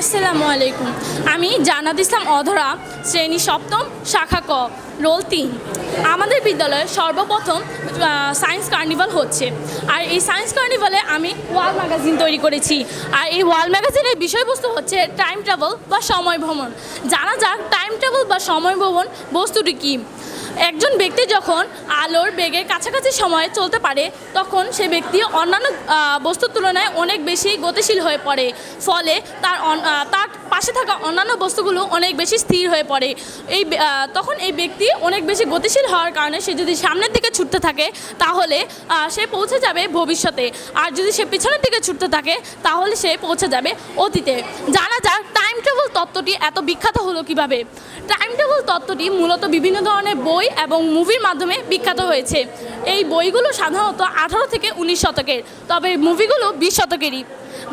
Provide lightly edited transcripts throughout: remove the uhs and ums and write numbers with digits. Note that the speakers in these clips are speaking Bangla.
আসসালামু আলাইকুম। আমি জান্নাত ইসলাম অধরা, শ্রেণী সপ্তম, শাখা ক, রোল 3। আমাদের বিদ্যালয়ে সর্বপ্রথম সায়েন্স কার্নিভাল হচ্ছে। আর এই সায়েন্স কার্নিভালে আমি ওয়াল ম্যাগাজিন তৈরি করেছি। আর এই ওয়াল ম্যাগাজিনের বিষয়বস্তু হচ্ছে টাইম ট্রাভেল বা সময় ভ্রমণ। জানা যাক টাইম ট্রাভেল বা সময় ভ্রমণ বস্তুটি কী। একজন ব্যক্তি যখন আলোর বেগের কাছাকাছি সময়ে চলতে পারে তখন সে ব্যক্তি অন্যান্য বস্তুর তুলনায় অনেক বেশি গতিশীল হয়ে পড়ে, ফলে তার পাশে থাকা অন্যান্য বস্তুগুলো অনেক বেশি স্থির হয়ে পড়ে। তখন এই ব্যক্তি অনেক বেশি গতিশীল হওয়ার কারণে সে যদি সামনের দিকে ছুটতে থাকে তাহলে সে পৌঁছে যাবে ভবিষ্যতে, আর যদি সে পিছনের দিকে ছুটতে থাকে তাহলে সে পৌঁছে যাবে অতীতে। জানা যাক টাইম ট্রাভেল তত্ত্বটি এত বিখ্যাত হলো কিভাবে। টাইম ট্রাভেল তত্ত্বটি মূলত বিভিন্ন ধরনের বই এবং মুভির মাধ্যমে বিখ্যাত হয়েছে। এই বইগুলো সাধারণত 18 থেকে 19 শতকের, তবে মুভিগুলো 20 শতকেরই।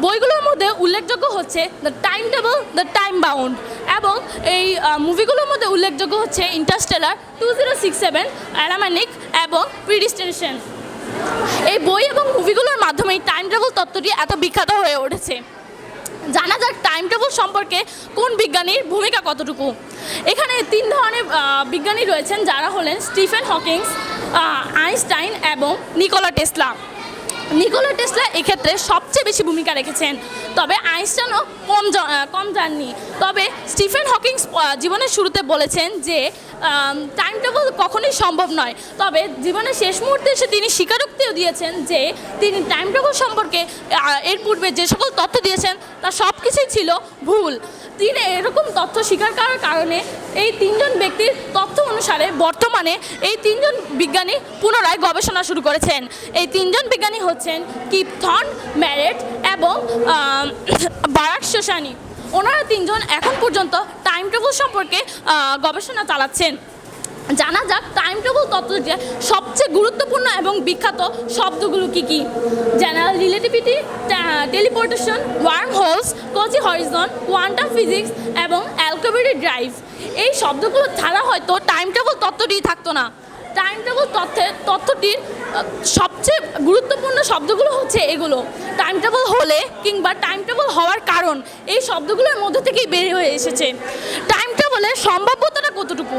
বইগুলোর মধ্যে উল্লেখযোগ্য হচ্ছে the time table, the time bound, এবং এই মুভিগুলোর মধ্যে উল্লেখযোগ্য হচ্ছে ইন্টারস্টেলার, 2067, অ্যালামানিক এবং প্রিডিস্টিনেশন। এই বই এবং মুভিগুলোর মাধ্যমে টাইম ট্রাভেল তত্ত্বটি এত বিখ্যাত হয়ে উঠেছে। জানা যাক টাইম ট্রাভেল সম্পর্কে কোন বিজ্ঞানীর ভূমিকা কতটুকু। এখানে 3 ধরনের বিজ্ঞানী রয়েছেন, যারা হলেন স্টিফেন হকিংস, আইনস্টাইন এবং নিকোলা টেসলা। নিকোলা টেসলা এক্ষেত্রে সবচেয়ে বেশি ভূমিকা রেখেছেন, তবে আইনস্টাইনও কম জাননি। তবে স্টিফেন হকিংস জীবনের শুরুতে বলেছেন যে টাইম ট্রাভেল কখনোই সম্ভব নয়, তবে জীবনের শেষ মুহূর্তে এসে তিনি স্বীকারোক্তিও দিয়েছেন যে তিনি টাইম ট্রাভেল সম্পর্কে এর পূর্বে যে সকল তথ্য দিয়েছেন তা সব কিছুই ছিল ভুল। তিনি এরকম তথ্য স্বীকার করার কারণে এই 3 জন ব্যক্তির তথ্য অনুসারে বর্তমানে এই 3 জন বিজ্ঞানী পুনরায় গবেষণা শুরু করেছেন। এই 3 জন বিজ্ঞানী হচ্ছেন কিপ থর্ন, ম্যারেট এবং বারাক শোসানি। ওনারা 3 জন এখন পর্যন্ত টাইম ট্রাভেল সম্পর্কে গবেষণা চালাচ্ছেন। জানা যাক টাইম ট্রাভেল তত্ত্বটি সবচেয়ে গুরুত্বপূর্ণ এবং বিখ্যাত শব্দগুলো কী কী। General relativity, teleportation, worm holes, Cauchy horizon, quantum physics এবং অ্যালকেমিস্ট্রি ড্রাইভ। এই শব্দগুলো ছাড়া হয়তো টাইম ট্রাভেল তত্ত্বটি থাকতো না। টাইম ট্রাভেল তত্ত্বটির সবচেয়ে গুরুত্বপূর্ণ শব্দগুলো হচ্ছে এগুলো। টাইম ট্রাভেল হলে কিংবা টাইম ট্রাভেল হওয়ার কারণ, এই শব্দগুলোর মধ্যে থেকেই বের হয়ে এসেছে। টাইম ট্রাভেলের সম্ভাব্যতাটা কতটুকু।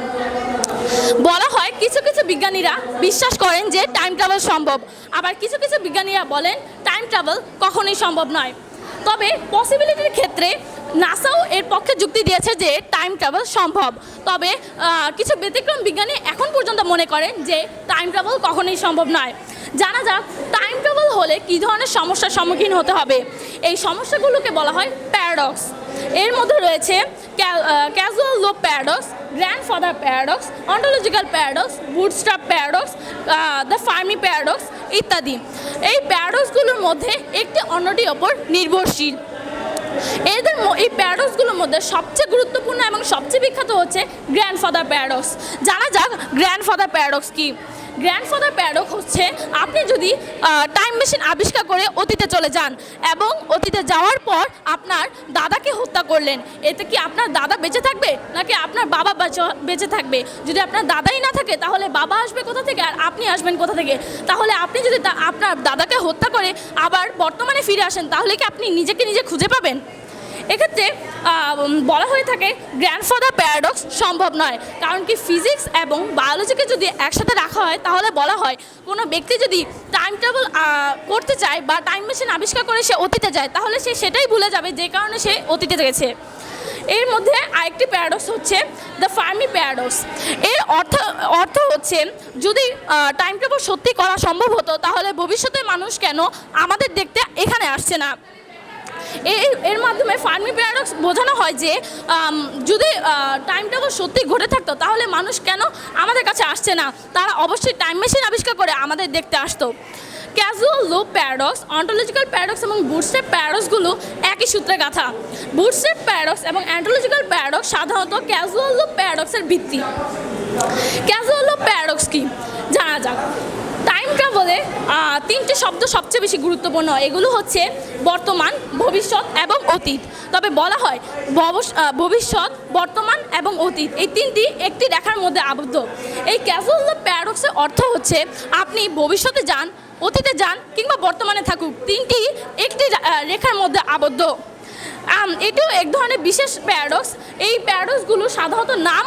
বলা হয় কিছু কিছু বিজ্ঞানীরা বিশ্বাস করেন যে টাইম ট্রাভেল সম্ভব, আবার কিছু কিছু বিজ্ঞানীরা বলেন টাইম ট্রাভেল কখনোই সম্ভব নয়। তবে পসিবিলিটির ক্ষেত্রে নাসাও এর পক্ষে যুক্তি দিয়েছে যে টাইম ট্রাভেল সম্ভব, তবে কিছু ব্যতিক্রম বিজ্ঞানী এখন পর্যন্ত মনে করেন যে টাইম ট্রাভেল কখনোই সম্ভব নয়। জানা যাক টাইম ট্রাভেল হলে কী ধরনের সমস্যার সম্মুখীন হতে হবে। এই সমস্যাগুলোকে বলা হয় প্যারাডক্স। এর মধ্যে রয়েছে casual loop paradox, grandfather paradox, ontological paradox, bootstrap paradox, the Fermi paradox ইত্যাদি। এই প্যারাডক্সগুলোর মধ্যে একটি অন্যটির ওপর নির্ভরশীল। এই প্যারাডক্সগুলোর মধ্যে সবচেয়ে গুরুত্বপূর্ণ এবং সবচেয়ে বিখ্যাত হচ্ছে গ্র্যান্ডফাদার প্যারাডক্স। জানা যাক গ্র্যান্ডফাদার প্যারাডক্স কী। গ্র্যান্ডফাদার প্যারাডক্স হচ্ছে আপনি যদি টাইম মেশিন আবিষ্কার করে অতীতে চলে যান এবং অতীতে যাওয়ার পর আপনার দাদাকে হত্যা করলেন, এতে কি আপনার দাদা বেঁচে থাকবে নাকি আপনার বাবা বেঁচে থাকবে? যদি আপনার দাদাই না থাকে তাহলে বাবা আসবে কোথা থেকে আর আপনি আসবেন কোথা থেকে? তাহলে আপনি যদি আপনার দাদাকে হত্যা করে আবার বর্তমানে ফিরে আসেন তাহলে কি আপনি নিজেকে নিজে খুঁজে পাবেন? এক্ষেত্রে বলা হয়ে থাকে গ্র্যান্ডফাদার প্যারাডক্স সম্ভব নয়, কারণ কি ফিজিক্স এবং বায়োলজিকে যদি একসাথে রাখা হয় তাহলে বলা হয় কোনো ব্যক্তি যদি টাইম ট্রাভেল করতে চায় বা টাইম মেশিন আবিষ্কার করে সে অতীতে যায় তাহলে সে সেটাই ভুলে যাবে যে কারণে সে অতীতে গেছে। এর মধ্যে আরেকটি প্যারাডক্স হচ্ছে দ্য ফার্মি প্যারাডক্স। এর অর্থ হচ্ছে যদি টাইম ট্রাভেল সত্যি করা সম্ভব হতো তাহলে ভবিষ্যতে মানুষ কেন আমাদের দেখতে এখানে আসছে না। এর মাধ্যমে ফার্মি প্যারাডক্স বোঝানো হয় যে যদি টাইম ট্রাভেল সত্যি ঘটে থাকতো তাহলে মানুষ কেন আমাদের কাছে আসছে না, তারা অবশ্যই টাইম মেশিন আবিষ্কার করে আমাদের দেখতে আসতো। Casual loop paradox, ontological paradox এবং বুটস্ট্র্যাপ প্যারাডক্সগুলো একই সূত্রে গাঁথা। বুটস্ট্র্যাপ প্যারাডক্স এবং অন্টোলজিক্যাল প্যারাডক্স সাধারণত ক্যাজুয়াল লুপ প্যারাডক্সের ভিত্তি। ক্যাজুয়াল লুপ প্যারাডক্স কি জানা যাক। টাইম ট্রাভেলে 3টে শব্দ সবচেয়ে বেশি গুরুত্বপূর্ণ, এগুলো হচ্ছে বর্তমান, ভবিষ্যৎ এবং অতীত। তবে বলা হয় ভবিষ্যৎ, বর্তমান এবং অতীত এই 3টি একটি রেখার মধ্যে আবদ্ধ। এই ক্যাজুয়াল লুপ প্যারাডক্সের অর্থ হচ্ছে আপনি ভবিষ্যতে যান, অতীতে যান কিংবা বর্তমানে থাকুক, 3টি একটি রেখার মধ্যে আবদ্ধ। এটিও এক ধরনের বিশেষ প্যারাডক্স। এই প্যারাডক্সগুলো সাধারণত নাম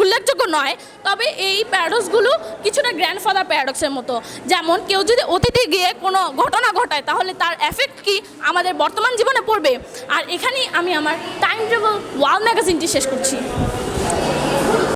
উল্লেখযোগ্য নয়, তবে এই প্যারাডক্সগুলো কিছুটা গ্র্যান্ডফাদার প্যারাডক্সের মতো। যেমন কেউ যদি অতীতে গিয়ে কোনো ঘটনা ঘটায় তাহলে তার এফেক্ট কি আমাদের বর্তমান জীবনে পড়বে। আর এখানেই আমি আমার টাইম ট্রাভেল ওয়ার্ল্ড ম্যাগাজিনটি শেষ করছি।